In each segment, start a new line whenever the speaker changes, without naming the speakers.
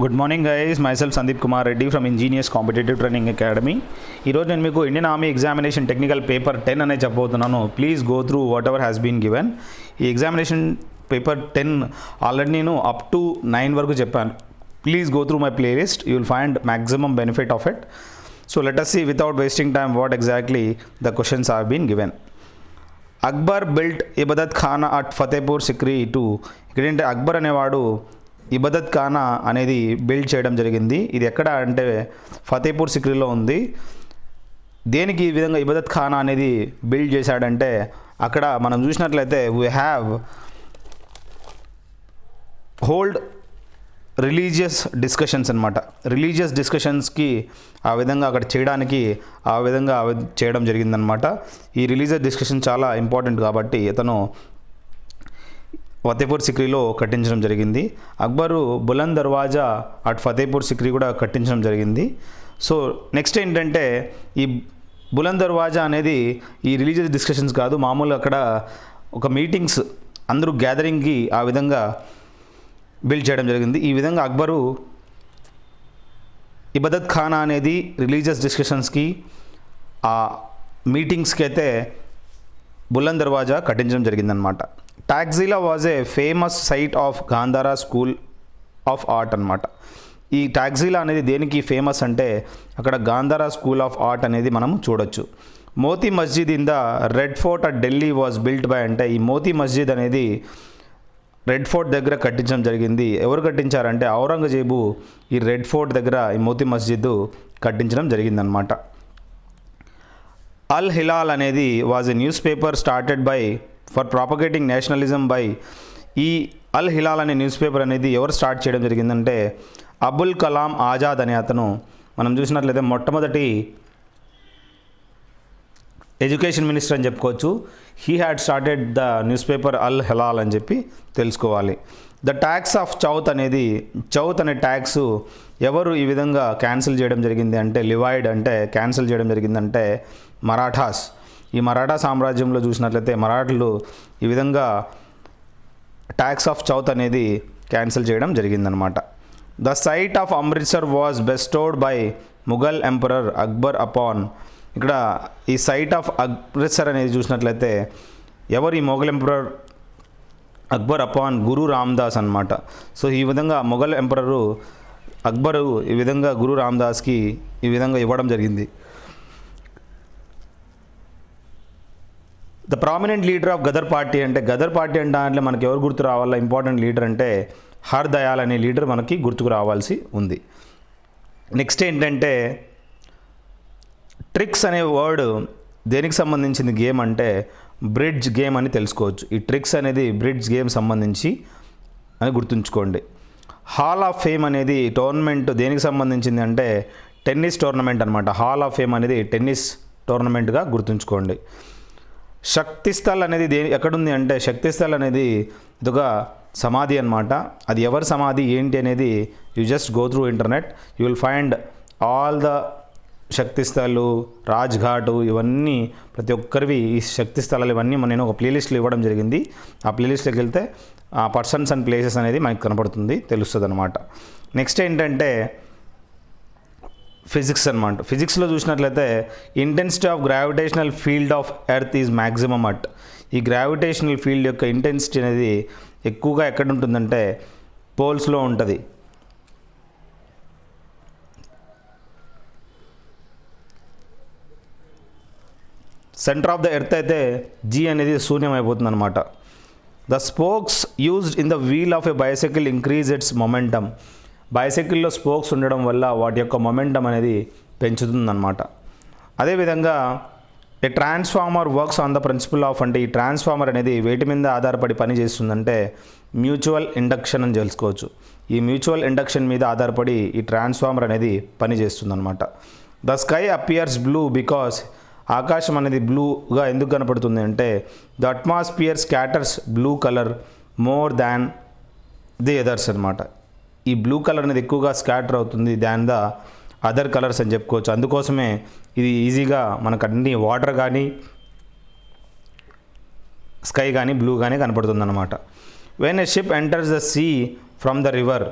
Good morning guys, myself Sandeep Kumar Reddy from engineers competitive training academy. ఈరోజు నేను మీకు Indian army examination technical paper 10 అనేది చెప్పబోతున్నాను. Please go through whatever has been given. ఈ examination paper 10 already నేను up to 9 వరకు చెప్పాను. Please go through my playlist, you will find maximum benefit of it. So let us see without wasting time what exactly the questions have been given. Akbar built Ibadat Khana at Fatehpur Sikri too. ఇక్కడేంటే అక్బర్ అనేవాడు ఇబదత్ ఖానా అనేది build చేయడం జరిగింది. ఇది ఎక్కడ అంటే ఫతేపూర్ సిక్రీలో ఉంది. దేనికి ఈ విధంగా ఇబదత్ ఖానా అనేది బిల్డ్ చేశాడంటే, అక్కడ మనం చూసినట్లయితే we have hold religious discussions అనమాట. రిలీజియస్ డిస్కషన్స్కి ఆ విధంగా అక్కడ చేయడానికి ఆ విధంగా చేయడం జరిగిందనమాట. ఈ రిలీజియస్ డిస్కషన్ చాలా ఇంపార్టెంట్ కాబట్టి ఇతను ఫతేపూర్ సిక్రీలో కట్టించడం జరిగింది. అక్బరు బులంద్ దర్వాజా అట్ ఫతేపూర్ సిక్రీ కూడా కట్టించడం జరిగింది. సో నెక్స్ట్ ఏంటంటే, ఈ బులంద్ దర్వాజా అనేది ఈ రిలీజియస్ డిస్కషన్స్ కాదు, మామూలుగా అక్కడ ఒక మీటింగ్స్ అందరూ గ్యాదరింగ్కి ఆ విధంగా బిల్డ్ చేయడం జరిగింది. ఈ విధంగా అక్బరు ఇబదత్ ఖానా అనేది రిలీజియస్ డిస్కషన్స్కి ఆ మీటింగ్స్కి అయితే బులంద్ దర్వాజా కట్టించడం జరిగిందనమాట. Taxila was a famous site of Gandhara school of art అనమాట. ఈ టాక్సిలా అనేది దేనికి ఫేమస్ అంటే, అక్కడ గాంధారా స్కూల్ ఆఫ్ ఆర్ట్ అనేది మనం చూడొచ్చు. Moti Masjid in the Red Fort at Delhi was built by అంటే, ఈ మోతీ మస్జిద్ అనేది రెడ్ ఫోర్ట్ దగ్గర కట్టించడం జరిగింది. ఎవరు కట్టించారంటే ఔరంగజేబు ఈ రెడ్ ఫోర్ట్ దగ్గర ఈ మోతీ మస్జిద్ కట్టించడం జరిగిందనమాట. అల్ హిలాల్ అనేది was a news paper started by for propagating nationalism by. ఈ అల్ హిలాల్ అనే న్యూస్ పేపర్ అనేది ఎవరు స్టార్ట్ చేయడం జరిగిందంటే అబుల్ కలాం ఆజాద్ అనే అతను. మనం చూసినట్లయితే మొట్టమొదటి ఎడ్యుకేషన్ మినిస్టర్ అని చెప్పుకోవచ్చు. He had started the newspaper Al Hilal అని చెప్పి తెలుసుకోవాలి. ద ట్యాక్స్ ఆఫ్ చౌత్ అనేది, చౌత్ అనే ట్యాక్స్ ఎవరు ఈ విధంగా క్యాన్సిల్ చేయడం జరిగింది అంటే, లివాయిడ్ అంటే క్యాన్సిల్ చేయడం జరిగిందంటే మరాఠాస్. ఈ మరాఠా సామ్రాజ్యంలో చూసినట్లయితే మరాఠులు ఈ విధంగా ట్యాక్స్ ఆఫ్ చౌత్ అనేది క్యాన్సిల్ చేయడం జరిగిందనమాట. The site of Amritsar was bestowed by Mughal emperor Akbar upon. ఇక్కడ ఈ సైట్ ఆఫ్ అమృత్సర్ అనేది చూసినట్లయితే ఎవరు ఈ మొఘల్ ఎంపరర్ అక్బర్ అపాన్ గురు రామ్దాస్ అనమాట. సో ఈ విధంగా మొఘల్ ఎంపరరు అక్బరు ఈ విధంగా గురు రామ్దాస్కి ఈ విధంగా ఇవ్వడం జరిగింది. The prominent leader of Ghadar party అంటే, గదర్ పార్టీ అంటే దాంట్లో మనకి ఎవరు గుర్తు రావాలా, ఇంపార్టెంట్ లీడర్ అంటే హర్ దయాల్ అనే లీడర్ మనకి గుర్తుకు రావాల్సి ఉంది. నెక్స్ట్ ఏంటంటే, ట్రిక్స్ అనే వర్డ్ దేనికి సంబంధించింది గేమ్ అంటే బ్రిడ్జ్ గేమ్ అని తెలుసుకోవచ్చు. ఈ ట్రిక్స్ అనేది బ్రిడ్జ్ గేమ్ సంబంధించి అని గుర్తుంచుకోండి. హాల్ ఆఫ్ ఫేమ్ అనేది టోర్నమెంట్ దేనికి సంబంధించింది అంటే టెన్నిస్ టోర్నమెంట్ అనమాట. హాల్ ఆఫ్ ఫేమ్ అనేది టెన్నిస్ టోర్నమెంట్గా గుర్తుంచుకోండి. శక్తిస్థల్ అనేది ఎక్కడుంది అంటే, శక్తిస్థల్ అనేది ఇదొక సమాధి అనమాట. అది ఎవరి సమాధి ఏంటి అనేది you just go through internet, you will find all the శక్తిస్థలు, రాజ్ఘాటు, ఇవన్నీ ప్రతి ఒక్కరివి ఈ శక్తిస్థలాలు ఇవన్నీ నేను ఒక ప్లేలిస్ట్లో ఇవ్వడం జరిగింది. ఆ ప్లేలిస్ట్లోకి వెళ్తే ఆ పర్సన్స్ అండ్ ప్లేసెస్ అనేది మనకు కనపడుతుంది, తెలుస్తుంది అనమాట. నెక్స్ట్ ఏంటంటే ఫిజిక్స్ అనమాట. ఫిజిక్స్లో చూసినట్లయితే intensity of gravitational field of earth is maximum at. ఈ గ్రావిటేషనల్ ఫీల్డ్ యొక్క ఇంటెన్సిటీ అనేది ఎక్కువగా ఎక్కడ ఉంటుందంటే పోల్స్లో ఉంటుంది. సెంటర్ ఆఫ్ ద ఎర్త్ అయితే జీ అనేది శూన్యం అయిపోతుంది అనమాట. The spokes used in the wheel of a bicycle increase its momentum. బైసైకిల్లో స్పోక్స్ ఉండడం వల్ల వాటి యొక్క మొమెంటం అనేది పెంచుతుందన్నమాట. అదేవిధంగా a transformer works on the principle of అంటే, ఈ ట్రాన్స్ఫార్మర్ అనేది వేటి మీద ఆధారపడి పని చేస్తుందంటే మ్యూచువల్ ఇండక్షన్ అని తెలుసుకోవచ్చు. ఈ మ్యూచువల్ ఇండక్షన్ మీద ఆధారపడి ఈ ట్రాన్స్ఫార్మర్ అనేది పని చేస్తుందన్నమాట. The sky appears blue because. ఆకాశం అనేది బ్లూగా ఎందుకు కనపడుతుంది అంటే the atmosphere scatters blue colour more than the others అనమాట. ఈ బ్లూ కలర్ అనేది ఎక్కువగా స్కాటర్ అవుతుంది దాన్ ద అదర్ కలర్స్ అని చెప్పుకోవచ్చు. అందుకోసమే ఇది ఈజీగా మనకు అన్ని వాటర్ కానీ స్కై కానీ బ్లూ కానీ కనపడుతుంది అనమాట. When a ship enters the sea from the river,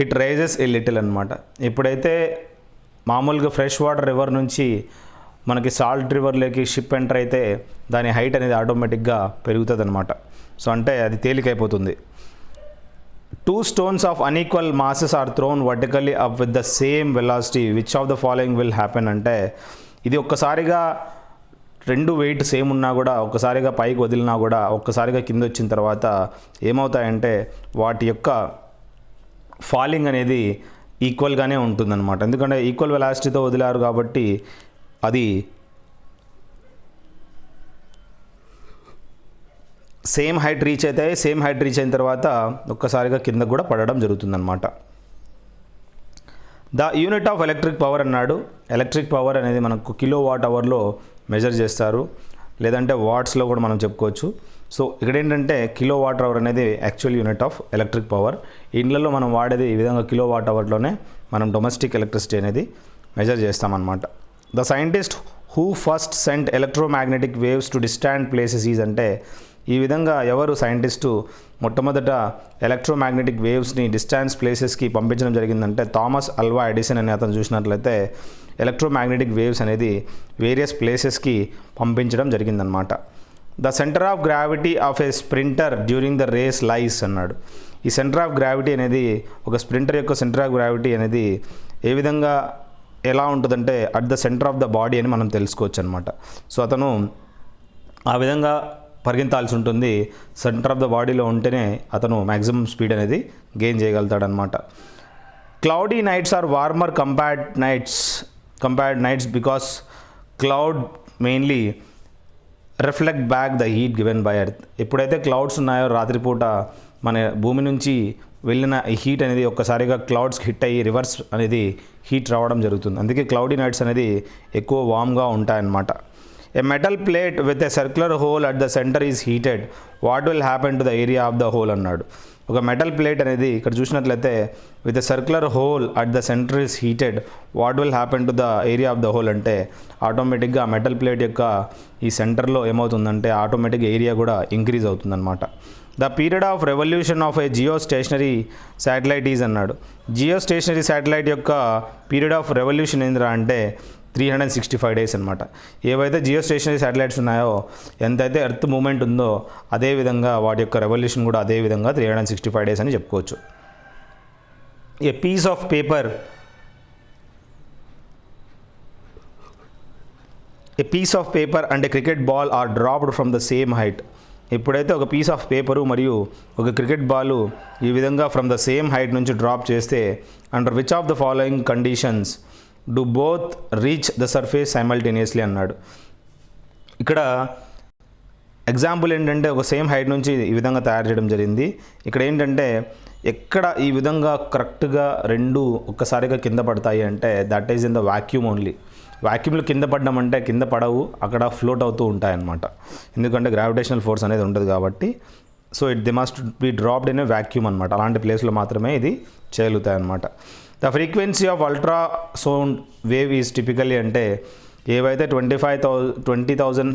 it rises a little అనమాట. ఎప్పుడైతే మామూలుగా ఫ్రెష్ వాటర్ రివర్ నుంచి మనకి సాల్ట్ రివర్లోకి షిప్ ఎంటర్ అయితే దాని హైట్ అనేది ఆటోమేటిక్గా పెరుగుతుంది అనమాట. సో అంటే అది తేలికైపోతుంది. 2 stones of unequal masses are thrown vertically up with the same velocity, which of the following will happen అంటే ఇది ఒక్కసారిగా 2 వెయిట్ సేమ్ ఉన్నా కూడా ఒక్కసారిగా పైకి వదిలినా కూడా ఒక్కసారిగా కింద వచ్చిన తర్వాత ఏమవుతాయంటే వాటి యొక్క ఫాలింగ్ అనేది ఈక్వల్గానే ఉంటుందన్నమాట. ఎందుకంటే ఈక్వల్ వెలాసిటీతో వదిలారు కాబట్టి అది సేమ్ హైట్ రీచ్ అయితే సేమ్ హైట్ రీచ్ అయిన తర్వాత ఒక్కసారిగా కింద కూడా పడడం జరుగుతుందన్నమాట. The unit of electric power అన్నాడు. ఎలక్ట్రిక్ పవర్ అనేది మనకు కిలో వాట్ అవర్లో మెజర్ చేస్తారు, లేదంటే వాట్స్లో కూడా మనం చెప్పుకోవచ్చు. సో ఇక్కడ ఏంటంటే కిలో వాట్ అవర్ అనేది actual unit of electric power. ఇండ్లలో మనం వాడేది ఈ విధంగా కిలో వాట్ అవర్లోనే మనం డొమెస్టిక్ ఎలక్ట్రిసిటీ అనేది మెజర్ చేస్తామన్నమాట. The scientist who first sent electromagnetic waves to distant places is అంటే ఈ విధంగా ఎవరు సైంటిస్టు మొట్టమొదట ఎలక్ట్రోమాగ్నెటిక్ వేవ్స్ని డిస్టాన్స్ ప్లేసెస్కి పంపించడం జరిగిందంటే థామస్ అల్వా ఎడిసన్ అనే అతను చూసినట్లయితే ఎలక్ట్రోమాగ్నెటిక్ వేవ్స్ అనేది వేరియస్ ప్లేసెస్కి పంపించడం జరిగిందనమాట. The centre of gravity of a sprinter during the race lies అన్నాడు. ఈ సెంటర్ ఆఫ్ గ్రావిటీ అనేది ఒక స్ప్రింటర్ యొక్క సెంటర్ ఆఫ్ గ్రావిటీ అనేది ఏ విధంగా ఎలా ఉంటుందంటే at the centre of the body అని మనం తెలుసుకోవచ్చు అనమాట. సో అతను ఆ విధంగా పరిగెత్తాల్సి ఉంటుంది. సెంటర్ ఆఫ్ ద బాడీలో ఉంటేనే అతను మ్యాక్సిమం స్పీడ్ అనేది గెయిన్ చేయగలుగుతాడనమాట. Cloudy nights are warmer compared nights because cloud mainly reflect back the heat given by earth. ఎప్పుడైతే క్లౌడ్స్ ఉన్నాయో రాత్రిపూట మన భూమి నుంచి వెళ్ళిన ఈ హీట్ అనేది ఒక్కసారిగా క్లౌడ్స్కి హిట్ అయ్యి రివర్స్ అనేది హీట్ రావడం జరుగుతుంది. అందుకే క్లౌడీ నైట్స్ అనేది ఎక్కువ వామ్గా ఉంటాయన్నమాట. A metal plate with a circular hole at the center is heated. What will happen to the area of the hole అన్నాడు. ఒక మెటల్ ప్లేట్ అనేది ఇక్కడ చూసినట్లయితే with a circular whole at the centre is heated. What will happen to the area of the whole అంటే ఆటోమేటిక్గా metal plate యొక్క ఈ సెంటర్లో ఏమవుతుందంటే ఆటోమేటిక్గా ఏరియా కూడా ఇంక్రీజ్ అవుతుందన్నమాట. The period of revolution of a geostationary satellite is అన్నాడు. జియో స్టేషనరీ శాటిలైట్ యొక్క పీరియడ్ ఆఫ్ రెవల్యూషన్ ఏందిరా అంటే 365 days అనమాట. ఏవైతే జియో స్టేషనరీ శాటిలైట్స్ ఉన్నాయో ఎంతైతే ఎర్త్ మూమెంట్ ఉందో అదేవిధంగా వాటి యొక్క రెవల్యూషన్ కూడా అదేవిధంగా 365 days అని చెప్పుకోవచ్చు. A piece of paper and a cricket ball are dropped from the same height. ఎప్పుడైతే ఒక పీస్ ఆఫ్ పేపరు మరియు ఒక క్రికెట్ బాలు ఈ విధంగా ఫ్రమ్ ద సేమ్ హైట్ నుంచి డ్రాప్ చేస్తే under which of the following conditions do both reach the surface simultaneously అన్నాడు. ఇక్కడ ఎగ్జాంపుల్ ఏంటంటే ఒక సేమ్ హైట్ నుంచి ఈ విధంగా తయారు చేయడం జరిగింది. ఇక్కడ ఏంటంటే ఎక్కడ ఈ విధంగా కరెక్ట్గా రెండు ఒక్కసారిగా కింద పడతాయి అంటే that is in the vacuum only. వాక్యూమ్లో కింద పడ్డం అంటే కింద పడవు, అక్కడ ఫ్లోట్ అవుతూ ఉంటాయన్నమాట. ఎందుకంటే గ్రావిటేషనల్ ఫోర్స్ అనేది ఉంటుంది కాబట్టి. So the must be dropped in a vacuum అనమాట. అలాంటి ప్లేస్లో మాత్రమే ఇది చేయగలుగుతాయి అన్నమాట. The frequency of ultra sound wave is typically అంటే ఏవైతే 20,000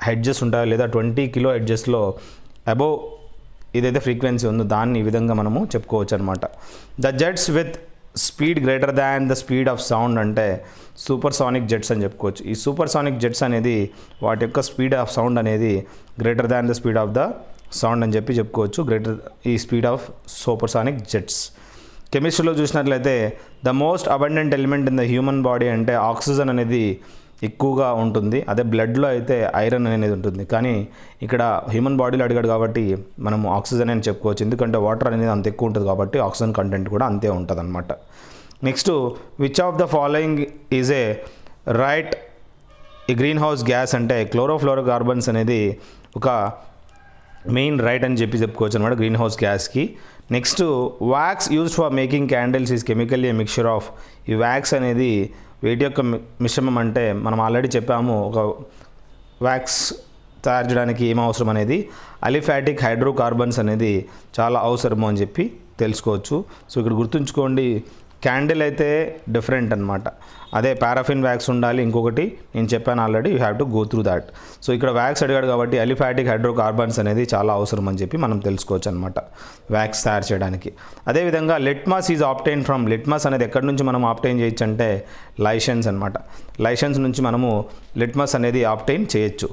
హెడ్జెస్ ఉంటాయో లేదా 20 కిలో హెడ్జెస్లో అబోవ్ ఏదైతే ఫ్రీక్వెన్సీ ఉందో దాన్ని ఈ విధంగా మనము చెప్పుకోవచ్చు అనమాట. The jets with speed greater than the speed of sound అంటే సూపర్సానిక్ జెట్స్ అని చెప్పుకోవచ్చు. ఈ సూపర్సానిక్ జెట్స్ అనేది వాటి యొక్క స్పీడ్ ఆఫ్ సౌండ్ అనేది greater than the speed of the sound అని చెప్పుకోవచ్చు. ఈ స్పీడ్ ఆఫ్ సూపర్సానిక్ జెట్స్. కెమిస్ట్రీలో చూసినట్లయితే the most abundant element in the human body అంటే ఆక్సిజన్ అనేది ఎక్కువగా ఉంటుంది. అదే బ్లడ్లో అయితే ఐరన్ అనేది ఉంటుంది. కానీ ఇక్కడ హ్యూమన్ బాడీలో అడిగాడు కాబట్టి మనం ఆక్సిజన్ అని చెప్పుకోవచ్చు. ఎందుకంటే వాటర్ అనేది అంత ఎక్కువ ఉంటుంది కాబట్టి ఆక్సిజన్ కంటెంట్ కూడా అంతే ఉంటుంది అనమాట. Next which of the following is a right ఈ గ్రీన్ హౌస్ గ్యాస్ అంటే క్లోరోఫ్లోరోకార్బన్స్ అనేది ఒక మెయిన్ రైట్ అని చెప్పుకోవచ్చు అనమాట గ్రీన్ హౌస్ గ్యాస్కి. Next wax used for making candles is chemically a mixture of. ఈ వ్యాక్స్ అనేది వేటి యొక్క మిశ్రమం అంటే మనం ఆల్రెడీ చెప్పాము. ఒక వ్యాక్స్ తయారు చేయడానికి ఏం అవసరం అనేది అలిఫాటిక్ హైడ్రోకార్బన్స్ అనేది చాలా అవసరము అని చెప్పి తెలుసుకోవచ్చు. సో ఇక్కడ గుర్తుంచుకోండి, క్యాండిల్ అయితే డిఫరెంట్ అనమాట. అదే పారాఫిన్ వ్యాక్స్ ఉండాలి. ఇంకొకటి నేను చెప్పాను already, you have to go through that. So ఇక్కడ వ్యాక్స్ అడిగాడు కాబట్టి అలిఫాటిక్ హైడ్రోకార్బన్స్ అనేది చాలా అవసరం అని చెప్పి మనం తెలుసుకోవచ్చు అనమాట వ్యాక్స్ తయారు చేయడానికి. అదేవిధంగా litmus is obtained from, litmus అనేది ఎక్కడి నుంచి మనం ఆప్టైన్ చేయొచ్చు అంటే లైసెన్స్ అనమాట. లైసెన్స్ నుంచి మనము లిట్మస్ అనేది ఆప్టైన్ చేయొచ్చు.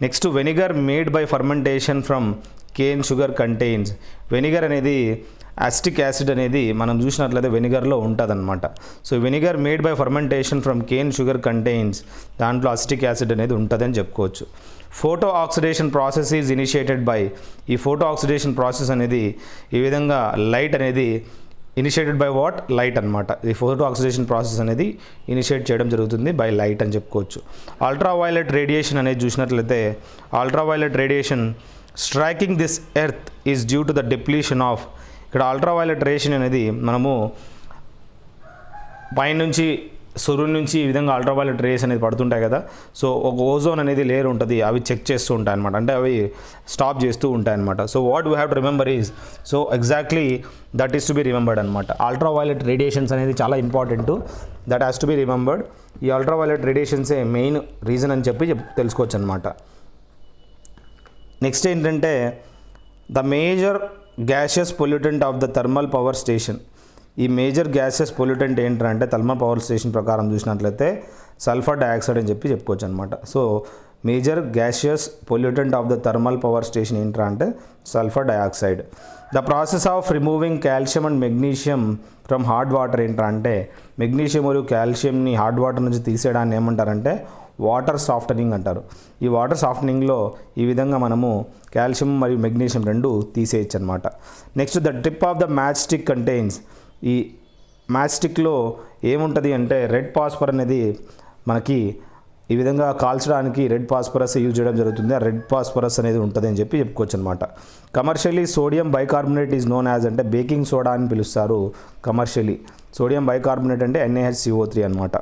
Next vinegar made by fermentation from cane sugar contains, vinegar అనేది అసిటిక్ యాసిడ్ అనేది మనం చూసినట్లయితే వెనిగర్లో ఉంటుందన్నమాట. So vinegar made by fermentation from cane sugar contains, దాంట్లో అసిటిక్ యాసిడ్ అనేది ఉంటుందని చెప్పుకోవచ్చు. Photo oxidation process is initiated by, ఈ ఫోటో ఆక్సిడేషన్ ప్రాసెస్ అనేది ఈ విధంగా లైట్ అనేది ఇనిషియేటెడ్ బై వాట్, లైట్ అనమాట. ఈ ఫోటో ఆక్సిడేషన్ ప్రాసెస్ అనేది ఇనిషియేట్ చేయడం జరుగుతుంది బై లైట్ అని చెప్పుకోవచ్చు. అల్ట్రావైలెట్ రేడియేషన్ అనేది చూసినట్లయితే ultraviolet radiation striking this earth is due to the depletion of, ఇక్కడ అల్ట్రావైలెట్ రేషన్ అనేది మనము పైనుంచి సూర్యుడి నుంచి ఈ విధంగా అల్ట్రావైలెట్ రేస్ అనేది పడుతుంటాయి కదా. సో ఒక ఓజోన్ అనేది లేయర్ ఉంటుంది, అవి చెక్ చేస్తూ ఉంటాయి అనమాట, అంటే అవి స్టాప్ చేస్తూ ఉంటాయి అనమాట. So what we have to remember is, so exactly that is to be remembered అనమాట. అల్ట్రావైలెట్ రేడియేషన్స్ అనేది చాలా important, that has to be remembered. ఈ అల్ట్రావైలెట్ రేడియేషన్సే మెయిన్ రీజన్ అని చెప్పి తెలుసుకోవచ్చు అనమాట. నెక్స్ట్ ఏంటంటే the major gaseous pollutant of the thermal power station, ఈ మేజర్ గ్యాసెస్ పొల్యూటెంట్ ఏంటంటే థర్మల్ పవర్ స్టేషన్ ప్రకారం చూసినట్లయితే సల్ఫర్ డయాక్సైడ్ అని చెప్పి చెప్పుకోవచ్చు అనమాట. So major gaseous pollutant of the thermal power station ఏంటంటే sulphur dioxide. The process of removing calcium and magnesium from hard water ఏంటంటే, మెగ్నీషియం మరియు కాల్షియంని హార్డ్ వాటర్ నుంచి తీసేయడాన్ని ఏమంటారంటే వాటర్ సాఫ్టనింగ్ అంటారు. ఈ వాటర్ సాఫ్టనింగ్లో ఈ విధంగా మనము కాల్షియం మరియు మెగ్నీషియం రెండు తీసేయచ్చు అనమాట. Next the tip of the match stick contains, ఈ మ్యాచ్ స్టిక్లో ఏముంటుంది అంటే రెడ్ పాస్పర్ అనేది మనకి ఈ విధంగా కాల్చడానికి రెడ్ పాస్పరస్ యూజ్ చేయడం జరుగుతుంది. ఆ రెడ్ పాస్పరస్ అనేది ఉంటుంది అని చెప్పి చెప్పుకోవచ్చు అనమాట. Commercially sodium bicarbonate is known as, అంటే బేకింగ్ సోడా అని పిలుస్తారు కమర్షియలీ. సోడియం బైకార్బోనేట్ అంటే NaHCO3 అనమాట.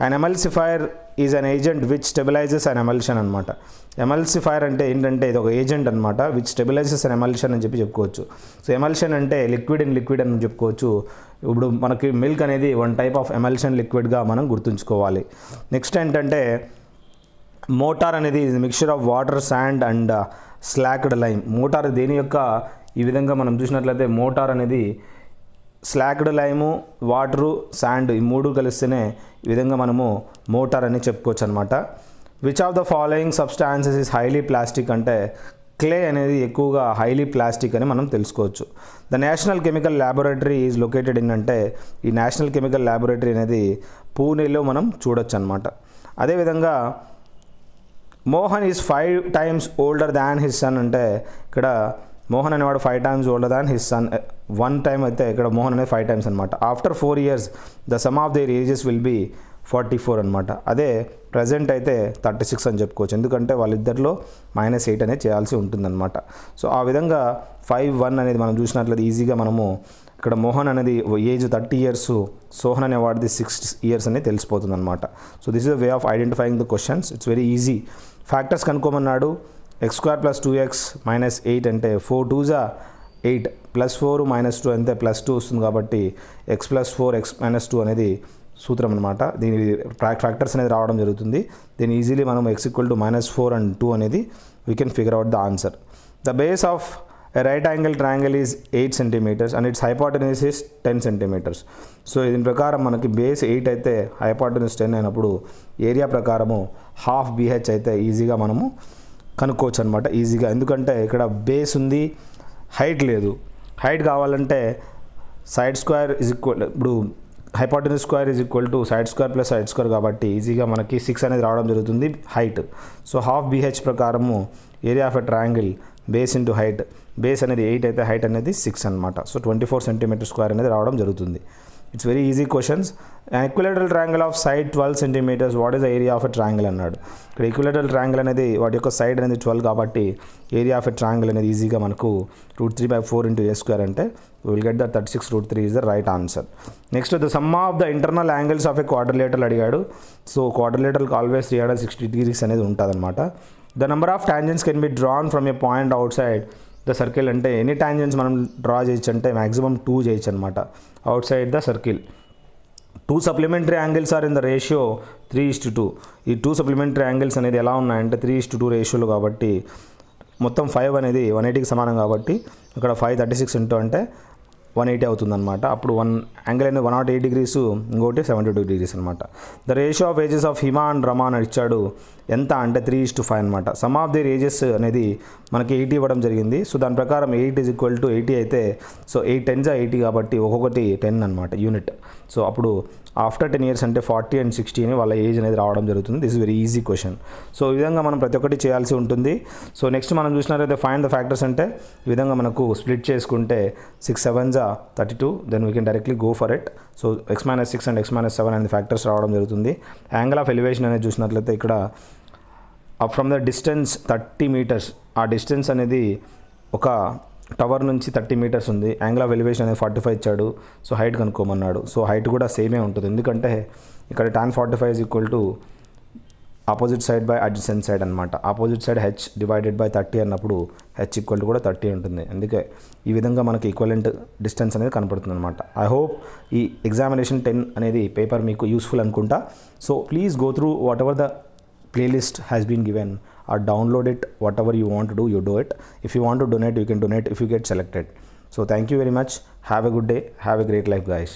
And emulsifier is an agent which stabilises an emulsion అనమాట. ఎమల్సిఫైర్ అంటే ఏంటంటే ఇది ఒక ఏజెంట్ అనమాట, విచ్ స్టెబిలైజెస్ అన్ ఎమల్షన్ అని చెప్పి చెప్పుకోవచ్చు. సో ఎమల్షన్ అంటే లిక్విడ్ ఇన్ లిక్విడ్ అని చెప్పుకోవచ్చు. ఇప్పుడు మనకి మిల్క్ అనేది వన్ టైప్ ఆఫ్ ఎమల్షన్ లిక్విడ్గా మనం గుర్తుంచుకోవాలి. నెక్స్ట్ ఏంటంటే మోటార్ అనేది mixture of water, sand and slaked lime. Motor దేని యొక్క, ఈ విధంగా మనం చూసినట్లయితే మోటార్ అనేది స్లాక్డ్ లైము, వాటరు, శాండ్ ఈ మూడు కలిస్తేనే ఈ విధంగా మనము మోటార్ అని చెప్పుకోవచ్చు అనమాట. Which of the following substances is highly plastic అంటే క్లే అనేది ఎక్కువగా హైలీ ప్లాస్టిక్ అని మనం తెలుసుకోవచ్చు. The national chemical laboratory is located in అంటే, ఈ నేషనల్ కెమికల్ ల్యాబొరేటరీ అనేది పూణేలో మనం చూడొచ్చు అనమాట. అదేవిధంగా Mohan is 5 times older than his son అంటే, ఇక్కడ మోహన్ అనేవాడు 5 times older than his son, 1 time అయితే ఇక్కడ మోహన్ అనేది 5 times అనమాట. After 4 years the sum of their ages will be 44 అనమాట. అదే ప్రజెంట్ అయితే 36 అని చెప్పుకోవచ్చు, ఎందుకంటే వాళ్ళిద్దరిలో -8 అనేది చేయాల్సి ఉంటుందన్నమాట. సో ఆ విధంగా 5-1 అనేది మనం చూసినట్లయితే ఈజీగా మనము ఇక్కడ మోహన్ అనేది ఏజ్ 30 years, సోహన్ అనేవాడిది 6 years అనేది తెలిసిపోతుంది అనమాట. So this is the way of identifying the questions. It's very easy. Factors కనుక్కోమన్నాడు. x² + 2x - 8 అంటే 4 2s 8 +4 - 2 అంటే +2 వస్తుంది, కాబట్టి x + 4 x - 2 అనేది సూత్రం అనమాట. దీని ఫ్యాక్టర్స్ అనేది రావడం జరుగుతుంది. దీన్ని ఈజీలీ మనం x = -4 and 2 అనేది we can figure out the answer. The base of a right angle triangle is 8 centimeters and it's hypotenuse is 10 centimeters. So దీని ప్రకారం మనకి బేస్ 8 అయితే హైపోటెన్యూస్ 10 అయినప్పుడు ఏరియా ప్రకారము ½ BH అయితే ఈజీగా మనము కనుక్కోవచ్చు అనమాట ఈజీగా. ఎందుకంటే ఇక్కడ బేస్ ఉంది, హైట్ లేదు. హైట్ కావాలంటే సైడ్ స్క్వేర్ ఈజ్ ఈక్వల్, ఇప్పుడు hypotenuse square is equal to side square plus side square, కాబట్టి ఈజీగా మనకి 6 అనేది రావడం జరుగుతుంది హైట్. సో ½ BH ప్రకారము area of a triangle base into height, base అనేది 8 అయితే హైట్ అనేది 6 అనమాట. సో 24 cm² అనేది రావడం జరుగుతుంది. It's very easy questions. Equilateral triangle of side 12 centimeters, what is the area of a triangle అన్నాడు. ఇక్కడ ఈక్విలేటరల్ ట్రయాంగిల్ అనేది వాటి యొక్క సైడ్ అనేది 12 కాబట్టి ఏరియా ఆఫ్ ఎ ట్రయాంగిల్ అనేది ఈజీగా మనకు √3/4 × a² అంటే we will get the 36√3 is the right answer. Next, the sum of the internal angles of a quadrilateral అడిగాడు. సో quadrilateral ఆల్వేస్ 360 degrees అనేది ఉంటుంది అనమాట. The number of tangents can be drawn from a point outside the circle అంటే ఎన్ని tangents మనం draw చేయొచ్చు అంటే maximum 2 చేయొచ్చు అనమాట outside the circle. Two supplementary angles are in the ratio 3:2. ఈ టూ సప్లిమెంటరీ యాంగిల్స్ అనేది ఎలా ఉన్నాయంటే 3:2 రేషియోలు కాబట్టి మొత్తం 5 అనేది 180కి సమానం కాబట్టి ఇక్కడ 536 ఇంటూ అంటే 180 అవుతుందన్నమాట. అప్పుడు వన్ యాంగిల్ అనేది 108 degrees, ఇంకోటి 72 degrees అనమాట. The ratio of ages of Hima and Rama అని ఇచ్చాడు. ఎంత అంటే 3:5 అనమాట. సమ్ ఆఫ్ ది ఏజెస్ అనేది మనకి 80 ఇవ్వడం జరిగింది. సో దాని ప్రకారం 8 = 80 అయితే సో 8 10s 80 కాబట్టి ఒక్కొక్కటి 10 అనమాట యూనిట్. సో అప్పుడు ఆఫ్టర్ 10 years అంటే 40 and 60 అని వాళ్ళ ఏజ్ అనేది రావడం జరుగుతుంది. This is very easy question. So ఈ విధంగా మనం ప్రతి ఒక్కటి చేయాల్సి ఉంటుంది. సో నెక్స్ట్ మనం చూసినట్లయితే ఫైండ్ ద ఫ్యాక్టర్స్ అంటే ఈ విధంగా మనకు స్ప్లిట్ చేసుకుంటే 6 7s 32, then we can directly go for it. So x-6 and x-7 అనేది ఫ్యాక్టర్స్ రావడం జరుగుతుంది. యాంగిల్ ఆఫ్ ఎలివేషన్ అనేది చూసినట్లయితే ఇక్కడ ఫ్రమ్ ద డిస్టెన్స్ 30 meters, ఆ డిస్టెన్స్ అనేది ఒక టవర్ నుంచి 30 meters ఉంది. యాంగిల్ ఆఫ్ ఎలివేషన్ అనేది 45 ఇచ్చాడు. సో హైట్ కనుక్కోమన్నాడు. సో హైట్ కూడా సేమే ఉంటుంది, ఎందుకంటే ఇక్కడ tan 45 = opposite side by adjacent side అనమాట. Opposite side h divided by 30 అన్నప్పుడు h = కూడా 30 ఉంటుంది. అందుకే ఈ విధంగా మనకి ఈక్వలెంట్ డిస్టెన్స్ అనేది కనపడుతుంది అనమాట. ఐ హోప్ ఈ ఎగ్జామినేషన్ 10 అనేది పేపర్ మీకు యూస్ఫుల్ అనుకుంటా. So please go through what ever the playlist has been given or download it. Whatever you want to do, you do it. If you want to donate, you can donate if you get selected. So thank you very much. Have a good day. Have a great life, guys.